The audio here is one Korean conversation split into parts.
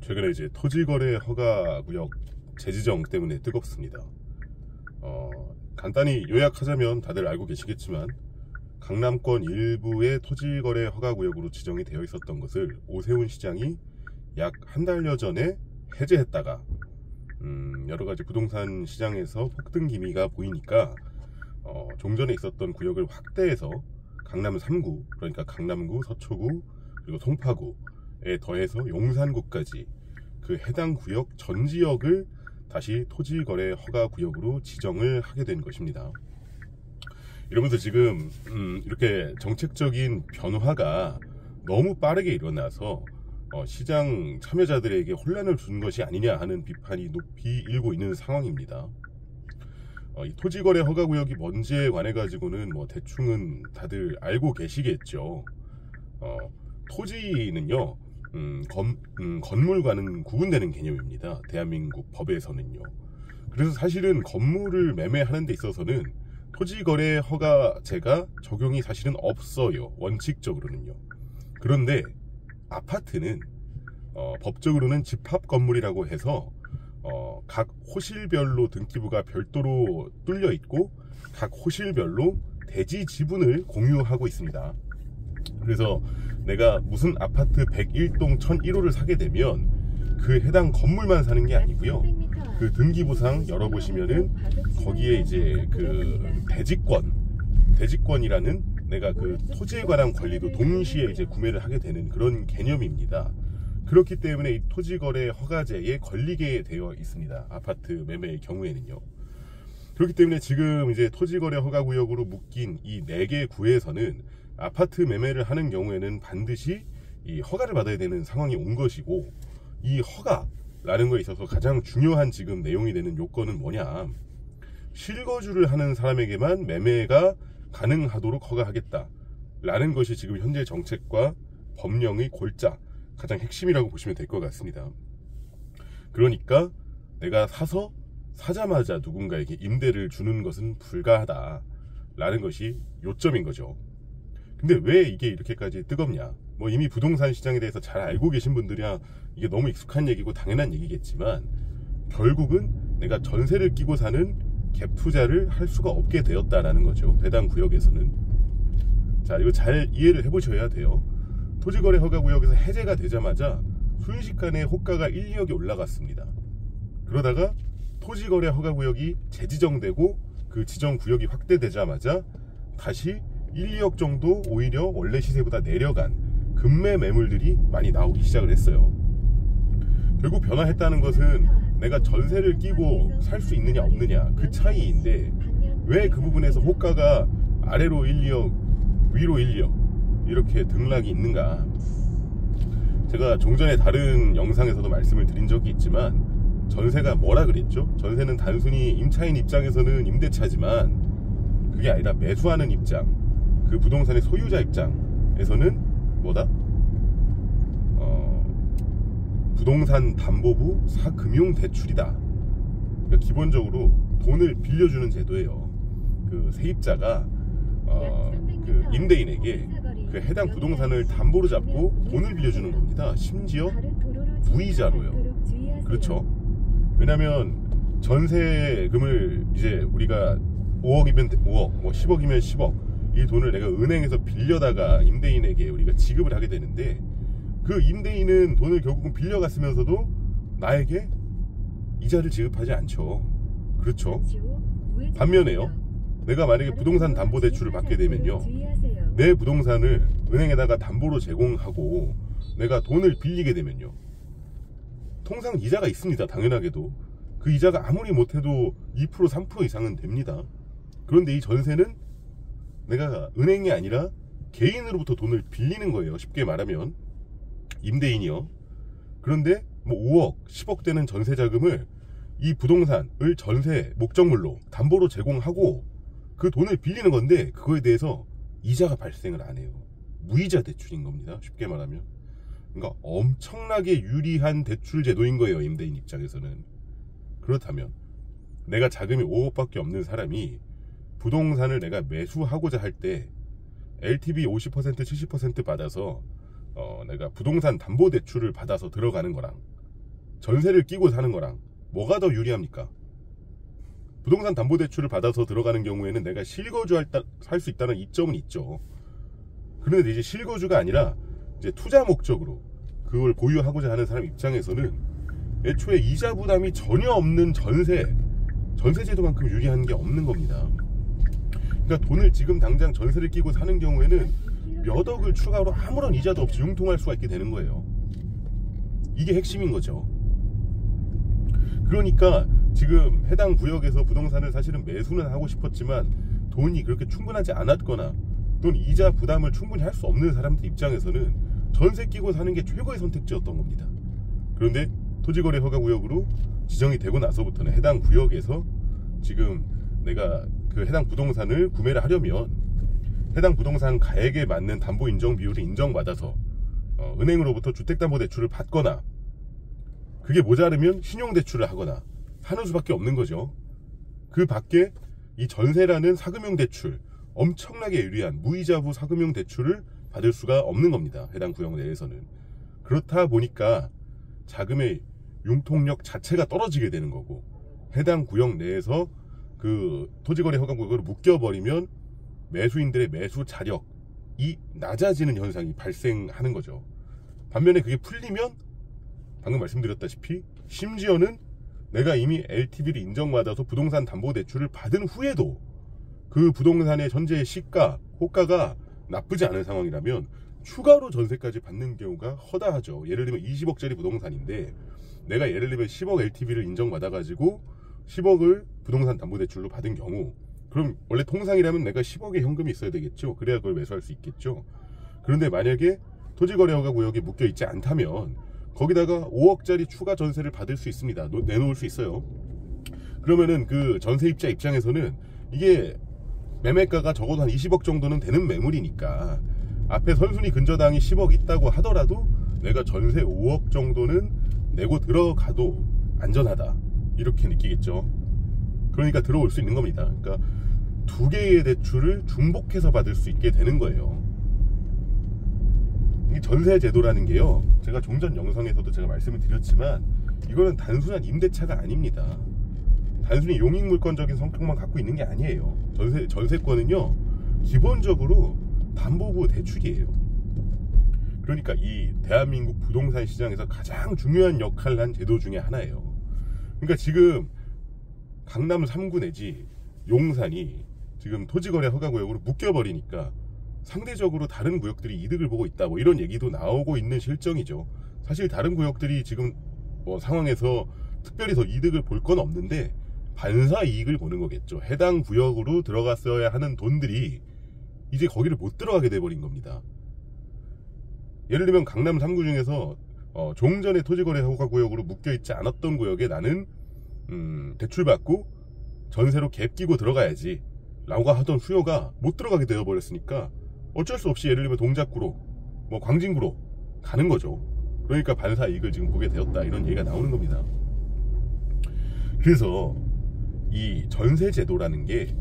최근에 이제 토지거래 허가구역 재지정 때문에 뜨겁습니다. 간단히 요약하자면 다들 알고 계시겠지만 강남권 일부의 토지거래 허가구역으로 지정이 되어 있었던 것을 오세훈 시장이 약 한 달여 전에 해제했다가 여러가지 부동산 시장에서 폭등 기미가 보이니까 종전에 있었던 구역을 확대해서 강남 3구, 그러니까 강남구, 서초구, 그리고 송파구에 더해서 용산구까지 그 해당 구역 전 지역을 다시 토지거래 허가구역으로 지정을 하게 된 것입니다. 이러면서 지금 이렇게 정책적인 변화가 너무 빠르게 일어나서 시장 참여자들에게 혼란을 준 것이 아니냐 하는 비판이 높이 일고 있는 상황입니다. 이 토지거래 허가구역이 뭔지에 관해 가지고는 뭐 대충은 다들 알고 계시겠죠. 토지는요 건물과는 구분되는 개념입니다. 대한민국 법에서는요. 그래서 사실은 건물을 매매하는 데 있어서는 토지거래 허가제가 적용이 사실은 없어요, 원칙적으로는요. 그런데 아파트는 법적으로는 집합건물이라고 해서 각 호실별로 등기부가 별도로 뚫려 있고 각 호실별로 대지 지분을 공유하고 있습니다. 그래서 내가 무슨 아파트 101동 1001호를 사게 되면 그 해당 건물만 사는 게 아니고요, 그 등기부상 열어보시면은 거기에 이제 그 대지권이라는 내가 그 토지에 관한 권리도 동시에 이제 구매를 하게 되는 그런 개념입니다. 그렇기 때문에 이 토지거래 허가제에 걸리게 되어 있습니다. 아파트 매매의 경우에는요. 그렇기 때문에 지금 이제 토지거래 허가구역으로 묶인 이 4개 구에서는 아파트 매매를 하는 경우에는 반드시 이 허가를 받아야 되는 상황이 온 것이고, 이 허가라는 거에 있어서 가장 중요한 지금 내용이 되는 요건은 뭐냐, 실거주를 하는 사람에게만 매매가 가능하도록 허가하겠다라는 것이 지금 현재 정책과 법령의 골자, 가장 핵심이라고 보시면 될 것 같습니다. 그러니까 내가 사자마자 누군가에게 임대를 주는 것은 불가하다라는 것이 요점인 거죠. 근데 왜 이게 이렇게까지 뜨겁냐, 뭐 이미 부동산 시장에 대해서 잘 알고 계신 분들이야 이게 너무 익숙한 얘기고 당연한 얘기겠지만, 결국은 내가 전세를 끼고 사는 갭 투자를 할 수가 없게 되었다라는 거죠, 해당 구역에서는. 자, 이거 잘 이해를 해보셔야 돼요. 토지거래 허가구역에서 해제가 되자마자 순식간에 호가가 1, 2억이 올라갔습니다. 그러다가 토지거래 허가구역이 재지정되고 그 지정구역이 확대되자마자 다시 1, 2억 정도 오히려 원래 시세보다 내려간 급매 매물들이 많이 나오기 시작을 했어요. 결국 변화했다는 것은 내가 전세를 끼고 살 수 있느냐 없느냐 그 차이인데, 왜 그 부분에서 호가가 아래로 1, 2억 위로 1, 2억 이렇게 등락이 있는가. 제가 종전에 다른 영상에서도 말씀을 드린 적이 있지만, 전세가 뭐라 그랬죠? 전세는 단순히 임차인 입장에서는 임대차지만 그게 아니라 매수하는 입장, 그 부동산의 소유자 입장에서는 뭐다? 부동산 담보부 사금융대출이다. 그러니까 기본적으로 돈을 빌려주는 제도예요. 그 세입자가 그 임대인에게 그 해당 부동산을 담보로 잡고 돈을 빌려주는 겁니다. 심지어 무이자로요. 그렇죠. 왜냐면 전세금을 이제 우리가 5억이면 5억, 뭐 10억이면 10억, 이 돈을 내가 은행에서 빌려다가 임대인에게 우리가 지급을 하게 되는데, 그 임대인은 돈을 결국은 빌려갔으면서도 나에게 이자를 지급하지 않죠. 그렇죠. 반면에요, 내가 만약에 부동산 담보대출을 받게 되면요, 내 부동산을 은행에다가 담보로 제공하고 내가 돈을 빌리게 되면요, 통상 이자가 있습니다. 당연하게도 그 이자가 아무리 못해도 2%, 3% 이상은 됩니다. 그런데 이 전세는 내가 은행이 아니라 개인으로부터 돈을 빌리는 거예요, 쉽게 말하면. 임대인이요. 그런데 뭐 5억, 10억 되는 전세 자금을 이 부동산을 전세 목적물로 담보로 제공하고 그 돈을 빌리는 건데, 그거에 대해서 이자가 발생을 안 해요. 무이자 대출인 겁니다, 쉽게 말하면. 그러니까 엄청나게 유리한 대출 제도인 거예요, 임대인 입장에서는. 그렇다면 내가 자금이 5억밖에 없는 사람이 부동산을 내가 매수하고자 할 때 LTV 50%, 70% 받아서 내가 부동산 담보대출을 받아서 들어가는 거랑 전세를 끼고 사는 거랑 뭐가 더 유리합니까? 부동산 담보대출을 받아서 들어가는 경우에는 내가 실거주할 수 있다는 이점은 있죠. 그런데 이제 실거주가 아니라 이제 투자 목적으로 그걸 보유하고자 하는 사람 입장에서는 애초에 이자 부담이 전혀 없는 전세제도만큼 유리한 게 없는 겁니다. 그러니까 돈을 지금 당장 전세를 끼고 사는 경우에는 몇 억을 추가로 아무런 이자도 없이 융통할 수가 있게 되는 거예요. 이게 핵심인 거죠. 그러니까 지금 해당 구역에서 부동산을 사실은 매수는 하고 싶었지만 돈이 그렇게 충분하지 않았거나 또는 이자 부담을 충분히 할 수 없는 사람들 입장에서는 전세 끼고 사는 게 최고의 선택지였던 겁니다. 그런데 토지거래 허가구역으로 지정이 되고 나서부터는 해당 구역에서 지금 내가 그 해당 부동산을 구매를 하려면 해당 부동산 가액에 맞는 담보 인정 비율을 인정받아서 은행으로부터 주택담보대출을 받거나 그게 모자르면 신용대출을 하거나 하는 수밖에 없는 거죠. 그 밖에 이 전세라는 사금융 대출, 엄청나게 유리한 무이자부 사금융 대출을 받을 수가 없는 겁니다. 해당 구역 내에서는. 그렇다 보니까 자금의 융통력 자체가 떨어지게 되는 거고, 해당 구역 내에서 그 토지거래 허가구역으로 묶여버리면 매수인들의 매수 자력이 낮아지는 현상이 발생하는 거죠. 반면에 그게 풀리면 방금 말씀드렸다시피 심지어는 내가 이미 LTV를 인정받아서 부동산 담보대출을 받은 후에도 그 부동산의 현재의 시가, 호가가 나쁘지 않은 상황이라면 추가로 전세까지 받는 경우가 허다하죠. 예를 들면 20억짜리 부동산인데 내가 예를 들면 10억 LTV를 인정받아가지고 10억을 부동산 담보대출로 받은 경우, 그럼 원래 통상이라면 내가 10억의 현금이 있어야 되겠죠. 그래야 그걸 매수할 수 있겠죠. 그런데 만약에 토지거래허가 구역에 묶여있지 않다면 거기다가 5억짜리 추가 전세를 받을 수 있습니다. 내놓을 수 있어요. 그러면은 그 전세입자 입장에서는 이게 매매가가 적어도 한 20억 정도는 되는 매물이니까 앞에 선순위 근저당이 10억 있다고 하더라도 내가 전세 5억 정도는 내고 들어가도 안전하다, 이렇게 느끼겠죠. 그러니까 들어올 수 있는 겁니다. 그러니까 두 개의 대출을 중복해서 받을 수 있게 되는 거예요. 이 전세 제도라는 게요, 제가 종전 영상에서도 제가 말씀을 드렸지만 이거는 단순한 임대차가 아닙니다. 단순히 용익물권적인 성격만 갖고 있는 게 아니에요. 전세권은요 기본적으로 담보부 대출이에요. 그러니까 이 대한민국 부동산 시장에서 가장 중요한 역할을 한 제도 중에 하나예요. 그러니까 지금 강남 3구 내지 용산이 지금 토지거래 허가구역으로 묶여버리니까 상대적으로 다른 구역들이 이득을 보고 있다, 뭐 이런 얘기도 나오고 있는 실정이죠. 사실 다른 구역들이 지금 뭐 상황에서 특별히 더 이득을 볼 건 없는데 반사 이익을 보는 거겠죠. 해당 구역으로 들어갔어야 하는 돈들이 이제 거기를 못 들어가게 돼버린 겁니다. 예를 들면 강남 3구 중에서 종전에 토지거래 허가구역으로 묶여있지 않았던 구역에 나는 대출받고 전세로 갭 끼고 들어가야지 라고 하던 수요가 못 들어가게 되어버렸으니까 어쩔 수 없이 예를 들면 동작구로 뭐 광진구로 가는 거죠. 그러니까 반사 이익을 지금 보게 되었다, 이런 얘기가 나오는 겁니다. 그래서 이 전세 제도라는 게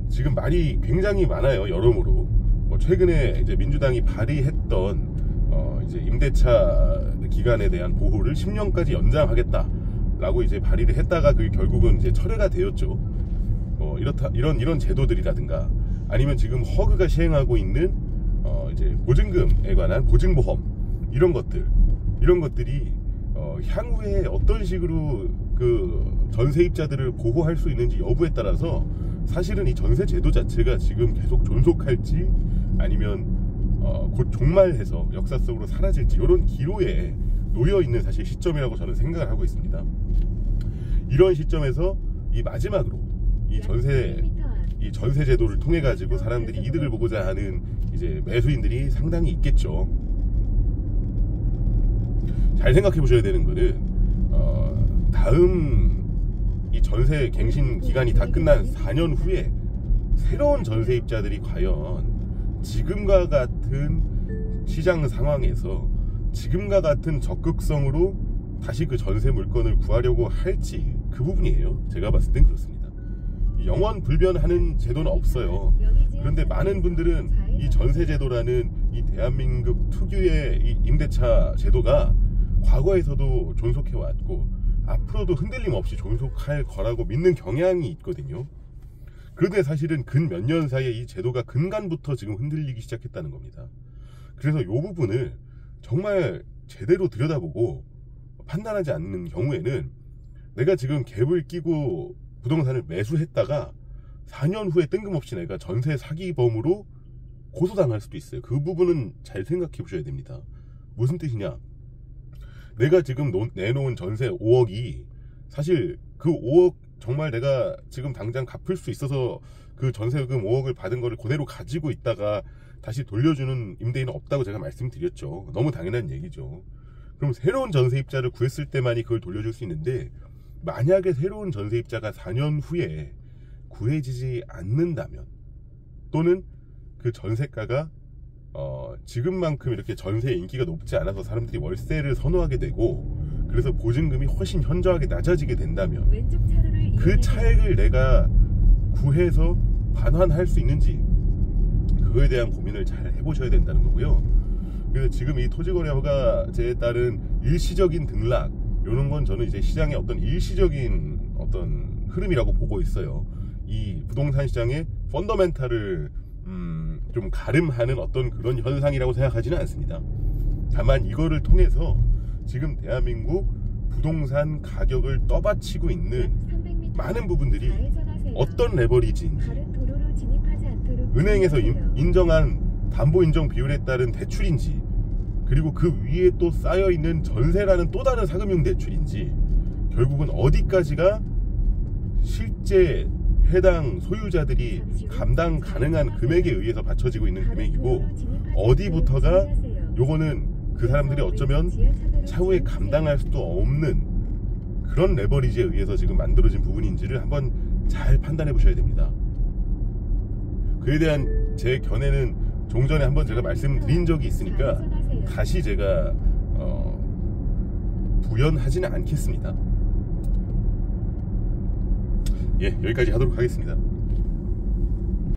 지금 말이 굉장히 많아요. 여러모로 뭐 최근에 이제 민주당이 발의했던 이제 임대차 기간에 대한 보호를 10년까지 연장하겠다라고 이제 발의를 했다가 그게 결국은 이제 철회가 되었죠. 이런 제도들이라든가 아니면 지금 허그가 시행하고 있는 이제 보증금에 관한 보증보험, 이런 것들이 향후에 어떤 식으로 그 전세입자들을 보호할 수 있는지 여부에 따라서 사실은 이 전세 제도 자체가 지금 계속 존속할지 아니면 곧 종말해서 역사 속으로 사라질지, 이런 기로에 놓여 있는 사실 시점이라고 저는 생각을 하고 있습니다. 이런 시점에서 이 마지막으로 이 전세 제도를 통해 가지고 사람들이 이득을 보고자 하는 이제 매수인들이 상당히 있겠죠. 잘 생각해 보셔야 되는 거는 다음 이 전세 갱신 기간이 다 끝난 4년 후에 새로운 전세입자들이 과연 지금과 같은 시장 상황에서 지금과 같은 적극성으로 다시 그 전세 물건을 구하려고 할지, 그 부분이에요. 제가 봤을 땐 그렇습니다. 영원 불변하는 제도는 없어요. 그런데 많은 분들은 이 전세 제도라는 이 대한민국 특유의 이 임대차 제도가 과거에서도 존속해왔고 앞으로도 흔들림 없이 존속할 거라고 믿는 경향이 있거든요. 그런데 사실은 근 몇 년 사이에 이 제도가 근간부터 지금 흔들리기 시작했다는 겁니다. 그래서 이 부분을 정말 제대로 들여다보고 판단하지 않는 경우에는 내가 지금 갭을 끼고 부동산을 매수했다가 4년 후에 뜬금없이 내가 전세 사기범으로 고소당할 수도 있어요. 그 부분은 잘 생각해 보셔야 됩니다. 무슨 뜻이냐? 내가 지금 내놓은 전세 5억이 사실 그 5억 정말 내가 지금 당장 갚을 수 있어서 그 전세금 5억을 받은 거를 그대로 가지고 있다가 다시 돌려주는 임대인은 없다고 제가 말씀드렸죠. 너무 당연한 얘기죠. 그럼 새로운 전세입자를 구했을 때만이 그걸 돌려줄 수 있는데, 만약에 새로운 전세입자가 4년 후에 구해지지 않는다면, 또는 그 전세가가 지금만큼 이렇게 전세 인기가 높지 않아서 사람들이 월세를 선호하게 되고, 그래서 보증금이 훨씬 현저하게 낮아지게 된다면 그 차액을 내가 구해서 반환할 수 있는지, 그거에 대한 고민을 잘 해보셔야 된다는 거고요. 그래서 지금 이 토지거래 허가제에 따른 일시적인 등락, 이런 건 저는 이제 시장의 어떤 일시적인 어떤 흐름이라고 보고 있어요. 이 부동산 시장의 펀더멘탈을 좀 가름하는 어떤 그런 현상이라고 생각하지는 않습니다. 다만 이거를 통해서 지금 대한민국 부동산 가격을 떠받치고 있는 많은 부분들이 어떤 레버리지인지, 은행에서 인정한 담보인정 비율에 따른 대출인지, 그리고 그 위에 또 쌓여있는 전세라는 또 다른 사금융 대출인지, 결국은 어디까지가 실제 해당 소유자들이 감당 가능한 금액에 의해서 받쳐지고 있는 금액이고, 어디부터가 요거는 그 사람들이 어쩌면 차후에 감당할 수도 없는 그런 레버리지에 의해서 지금 만들어진 부분인지를 한번 잘 판단해 보셔야 됩니다. 그에 대한 제 견해는 종전에 한번 제가 말씀드린 적이 있으니까 다시 제가 부연하지는 않겠습니다. 예, 여기까지 하도록 하겠습니다.